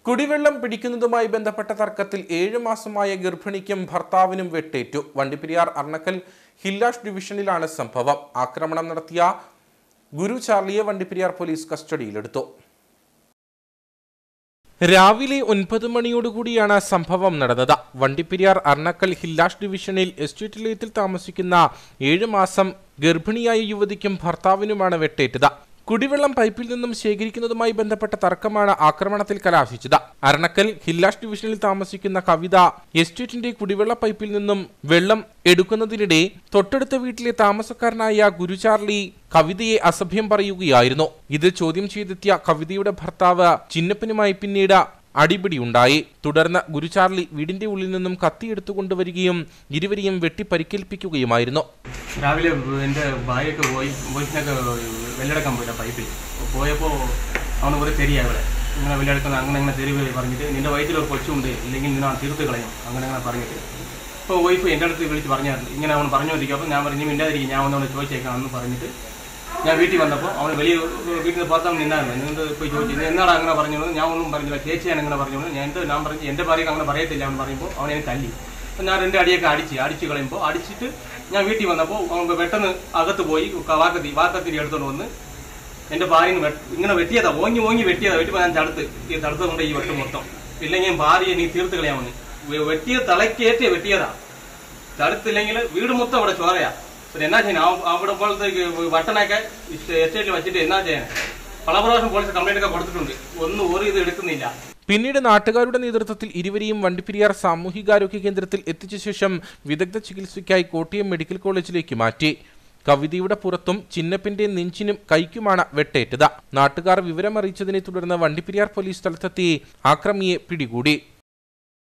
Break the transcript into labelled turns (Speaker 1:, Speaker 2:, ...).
Speaker 1: കുടിവെള്ളം പിടിക്കുന്നതുമായി ബന്ധപ്പെട്ട തർക്കത്തിൽ 7 മാസമായ ഗർഭിണിക്കും ഭർത്താവിനും വെട്ടേറ്റു. വണ്ടിപ്പെരിയാർ അർണക്കൽ ഹില്ലാഷ് ഡിവിഷനിലാണ് സംഭവം. ആക്രമണം നടത്തിയ ഗുരു ചാർലിയെ വണ്ടിപ്പെരിയാർ പോലീസ് കസ്റ്റഡിയിലെടുത്തു. രാവിലെ 9 മണിയോടുകൂടിയാണ് സംഭവം നടന്നത്. വണ്ടിപ്പെരിയാർ അർണക്കൽ ഹില്ലാഷ് ഡിവിഷനിൽ എസ്റ്റേറ്റ് നിലയത്തിൽ താമസിക്കുന്ന 7 മാസം ഗർഭിണിയായ യുവതിക്കും ഭർത്താവിനുമാണ് വെട്ടേറ്റത്. കുടിവെള്ളം പൈപ്പിൽ നിന്നും ശേഖരിക്കുന്നതുമായി ബന്ധപ്പെട്ട തർക്കമാണ് ആക്രമണത്തിൽ കലാശിച്ചത്. അർണക്കൽ ഹില്ലാഷ് ഡിവിഷനിൽ താമസിക്കുന്ന കവിത എസ്റ്റേറ്റിന്റെ കുടിവെള്ള പൈപ്പിൽ നിന്നും വെള്ളം എടുക്കുന്നതിനിടെ തൊട്ടടുത്ത വീട്ടിലെ താമസക്കാരനായ ഗുരു ചാർലി കവിതയെ അസഭ്യം പറയുകയായിരുന്നു. ഇത് ചോദ്യം ചെയ്തെത്തിയ കവിതയുടെ ഭർത്താവ് ചിന്നപ്പനുമായി പിന്നീട് അടിപിടിയുണ്ടായി. തുടർന്ന് ഗുരു ചാർലി വീടിന്റെ ഉള്ളിൽ നിന്നും കത്തിയെടുത്തുകൊണ്ടുവരികയും ഇരുവരെയും വെട്ടി പരിക്കേൽപ്പിക്കുകയുമായിരുന്നു.
Speaker 2: രാവിലെ എൻ്റെ ഭാര്യയൊക്കെ വോയിസിനൊക്കെ വെള്ളെടുക്കാൻ പോയില്ല. പൈപ്പിൽ പോയപ്പോൾ അവന് ഒരു തെരിയാവിടെ ഇങ്ങനെ വെള്ളെടുക്കുന്ന അങ്ങനെ തെരുവ് പറഞ്ഞിട്ട് നിന്റെ വയറ്റിൽ ഒരു കൊച്ചുണ്ട്, ഇല്ലെങ്കിൽ നിന്നെ തീർത്ത് കളയും അങ്ങനെ പറഞ്ഞിട്ട് ഇപ്പോൾ വൈഫ് എൻ്റെ അടുത്ത് വിളിച്ച് പറഞ്ഞായിരുന്നു. ഇങ്ങനെ അവൻ പറഞ്ഞുകൊണ്ടിരിക്കും. അപ്പോൾ ഞാൻ പറഞ്ഞു മിണ്ടാതിരിക്കും, ഞാൻ ഒന്നവനെ ചോദിച്ചേക്കാം എന്ന് പറഞ്ഞിട്ട് ഞാൻ വീട്ടിൽ വന്നപ്പോൾ അവന് വീട്ടിൽ നിന്ന് പുറത്തവൻ നിന്നായിരുന്നു. എന്നിട്ട് പോയി ചോദിച്ചു എന്നാണ് അങ്ങനെ പറഞ്ഞോളൂ. ഞാൻ ഒന്നും പറഞ്ഞില്ല, ചേച്ചിയാണ് അങ്ങനെ പറഞ്ഞോളൂ. ഞാൻ പറഞ്ഞു എൻ്റെ ഭാര്യക്ക് അങ്ങനെ പറയത്തില്ല അവൻ പറയുമ്പോൾ അവനെ തല്ലി. അപ്പം ഞാൻ 2 അടിയൊക്കെ അടിച്ച് കളയുമ്പോൾ അടിച്ചിട്ട് ഞാൻ വീട്ടിൽ വന്നപ്പോൾ അവൻ പെട്ടെന്ന് അകത്ത് പോയി വാക്കത്തിരി എടുത്തുകൊണ്ട് വന്ന് എൻ്റെ ഭാര്യന് ഇങ്ങനെ വെട്ടിയതാ, ഓങ്ങി വെട്ടിയതാ. വെട്ടിപ്പോൾ ഞാൻ തടുത്തുകൊണ്ട് ഈ വെട്ട് മൊത്തം, ഇല്ലെങ്കിൽ ഭാര്യയെ നീ തീർത്ത് കളയാമെന്ന് വെട്ടിയ തലക്കേറ്റ് വെട്ടിയതാ. തടുത്തില്ലെങ്കിൽ വീട് മൊത്തം അവിടെ ചോരയാ. എന്നാ ചെയ്യാൻ അവിടെ പോലത്തേക്ക് വട്ടനൊക്കെ എസ്റ്റേറ്റിൽ വെച്ചിട്ട് എന്നാ ചെയ്യാൻ പല പ്രാവശ്യം പോലീസ് കംപ്ലൈന്റ് ഒക്കെ കൊടുത്തിട്ടുണ്ട്. ഒരു ഇത് എടുക്കുന്നില്ല.
Speaker 1: പിന്നീട് നാട്ടുകാരുടെ നേതൃത്വത്തിൽ ഇരുവരെയും വണ്ടിപ്പെരിയാർ സാമൂഹികാരോഗ്യ കേന്ദ്രത്തിൽ എത്തിച്ച ശേഷം വിദഗ്ധ ചികിത്സയ്ക്കായി കോട്ടയം മെഡിക്കൽ കോളേജിലേക്ക് മാറ്റി. കവിതയുടെ പുറത്തും ചിന്നപ്പിന്റെ നെഞ്ചിനും കൈക്കുമാണ് വെട്ടേറ്റത്. നാട്ടുകാർ വിവരമറിയിച്ചതിനെ തുടർന്ന് വണ്ടിപ്പെരിയാർ പോലീസ് സ്ഥലത്തെത്തി ആക്രമിയെ പിടികൂടി.